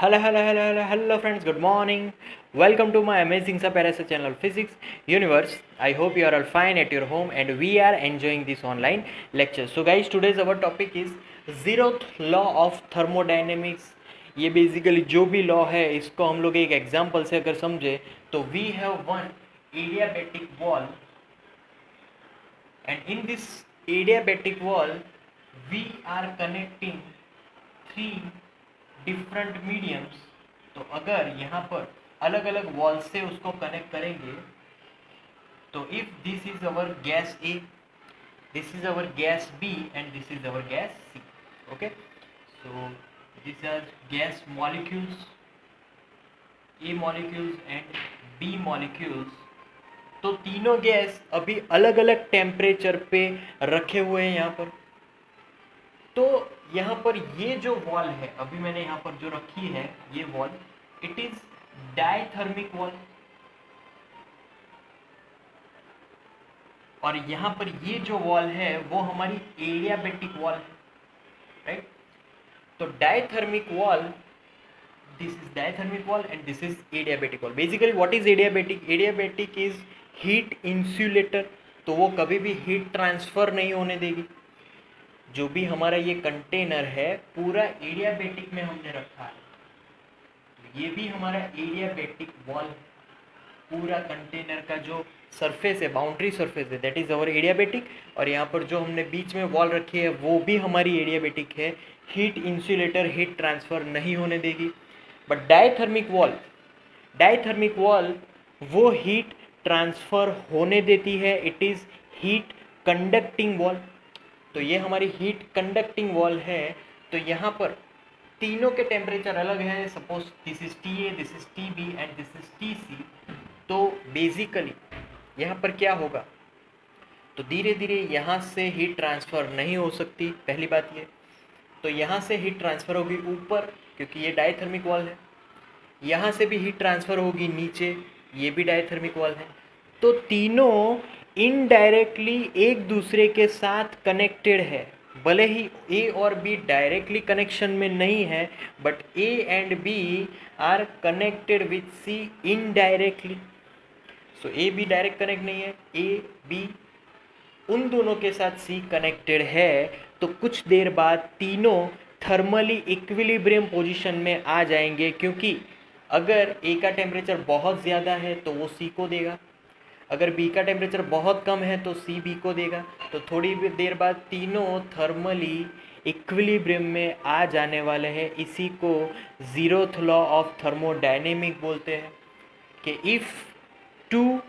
Hello friends, good morning. Welcome to my amazing Parasa channel Physics Universe. I hope you are all fine at your home and we are enjoying this online lecture. So guys, today's our topic is zeroth law of thermodynamics. ये basically जो भी law है इसको हम लोग एक example से अगर समझे तो we have one adiabatic wall and in this adiabatic wall we are connecting three different mediums. तो अगर यहाँ पर अलग अलग वॉल से उसको कनेक्ट करेंगे तो if this is our gas A, this is our gas B and this is our gas C. Okay, so this are gas molecules, A molecules and B molecules. तो तीनों गैस अभी अलग अलग temperature पे रखे हुए हैं यहाँ पर. तो यहाँ पर ये जो वॉल है अभी मैंने यहाँ पर जो रखी है ये wall, it is diathermic wall. और यहाँ पर ये जो वॉल है वो हमारी एडियाबैटिक वॉल है, राइट. तो diathermic wall, this is diathermic wall and this is adiabatic wall. Basically what is adiabatic? Adiabatic is heat insulator. तो वो कभी भी हीट ट्रांसफर नहीं होने देगी. जो भी हमारा ये कंटेनर है पूरा एडियाबैटिक में हमने रखा है. तो ये भी हमारा एडियाबैटिक वॉल, पूरा कंटेनर का जो सरफेस है, बाउंड्री सरफेस है, दैट इज अवर एडियाबैटिक. और यहाँ पर जो हमने बीच में वॉल रखी है वो भी हमारी एडियाबैटिक है. हीट इंसुलेटर, हीट ट्रांसफर नहीं होने देगी. But diathermic wall, diathermic wall वो हीट ट्रांसफर होने देती है. It is heat conducting wall. तो ये हमारी हीट कंडक्टिंग वॉल है. तो यहाँ पर तीनों के टेम्परेचर अलग है. Suppose this is T A, this is T B and this is T C. तो बेसिकली यहाँ पर क्या होगा, तो धीरे धीरे यहाँ से हीट ट्रांसफ़र नहीं हो सकती, पहली बात ये. तो यहाँ से हीट ट्रांसफ़र होगी ऊपर क्योंकि ये डायथर्मिक वॉल है. यहाँ से भी हीट ट्रांसफ़र होगी नीचे, ये भी डायथर्मिक वॉल है. तो तीनों इनडायरेक्टली एक दूसरे के साथ कनेक्टेड है. भले ही ए और बी डायरेक्टली कनेक्शन में नहीं है, but A and B are connected with C indirectly. So A B direct connect नहीं है, ए बी उन दोनों के साथ सी कनेक्टेड है. तो कुछ देर बाद तीनों थर्मली इक्विलिब्रियम पोजीशन में आ जाएंगे, क्योंकि अगर ए का टेम्परेचर बहुत ज़्यादा है तो वो सी को देगा, अगर बी का टेम्परेचर बहुत कम है तो सी बी को देगा. तो थोड़ी देर बाद तीनों थर्मली इक्विलिब्रियम में आ जाने वाले हैं. इसी को जीरोथ लॉ ऑफ थर्मोडायनेमिक बोलते हैं कि if two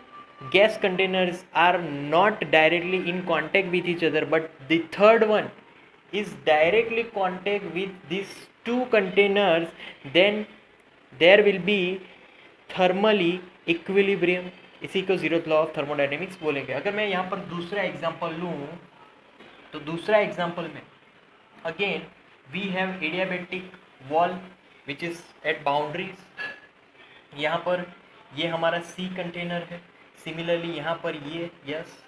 gas containers are not directly in contact with each other but the third one is directly contact with these two containers, then there will be thermally equilibrium. इसी को zeroth law of thermodynamics बोलेंगे. अगर मैं यहाँ पर दूसरा example लूँ तो दूसरा एग्जांपल में again we have adiabatic wall which is at boundaries. यहाँ पर ये हमारा सी कंटेनर है. सिमिलरली यहाँ पर ये यस,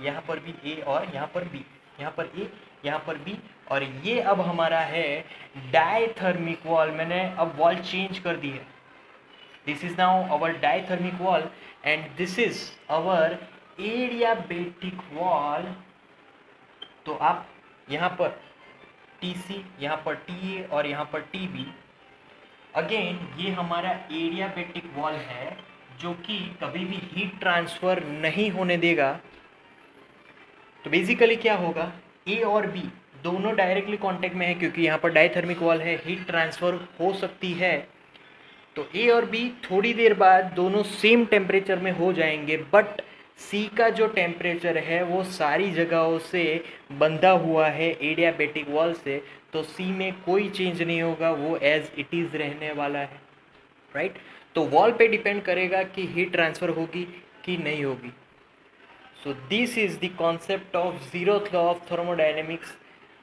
यहाँ पर भी ए और यहाँ पर बी, यहाँ पर ए, यहाँ पर बी. और ये अब हमारा है डायथर्मिक वॉल. मैंने अब वॉल चेंज कर दी है. This is now our diathermic wall and this is our adiabatic wall. तो आप यहाँ पर टी सी, यहाँ पर टी ए और यहाँ पर टी बी. अगेन ये हमारा एडियाबैटिक वॉल है जो कि कभी भी हीट ट्रांसफ़र नहीं होने देगा. तो बेसिकली क्या होगा, ए और बी दोनों डायरेक्टली कांटेक्ट में है क्योंकि यहाँ पर डायथर्मिक वॉल है, हीट ट्रांसफ़र हो सकती है. तो ए और बी थोड़ी देर बाद दोनों सेम टेम्परेचर में हो जाएंगे, बट सी का जो टेम्परेचर है वो सारी जगहों से बंधा हुआ है एडियाबैटिक वॉल से. तो सी में कोई चेंज नहीं होगा, वो एज इट इज़ रहने वाला है, राइट. तो वॉल पे डिपेंड करेगा कि हीट ट्रांसफ़र होगी कि नहीं होगी. So this is the concept of zeroth law of thermodynamics.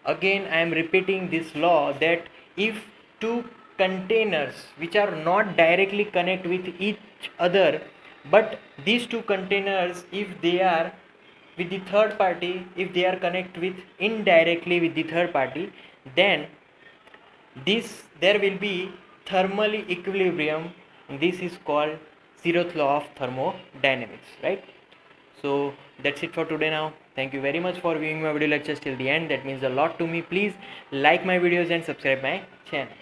Again I am repeating this law that if two containers which are not directly connect with each other, but these two containers if they are with the third party, if they are connect with indirectly with the third party, then this there will be thermally equilibrium. This is called zeroth law of thermodynamics, right? So that's it for today now. Thank you very much for viewing my video lectures till the end. That means a lot to me. Please like my videos and subscribe my channel.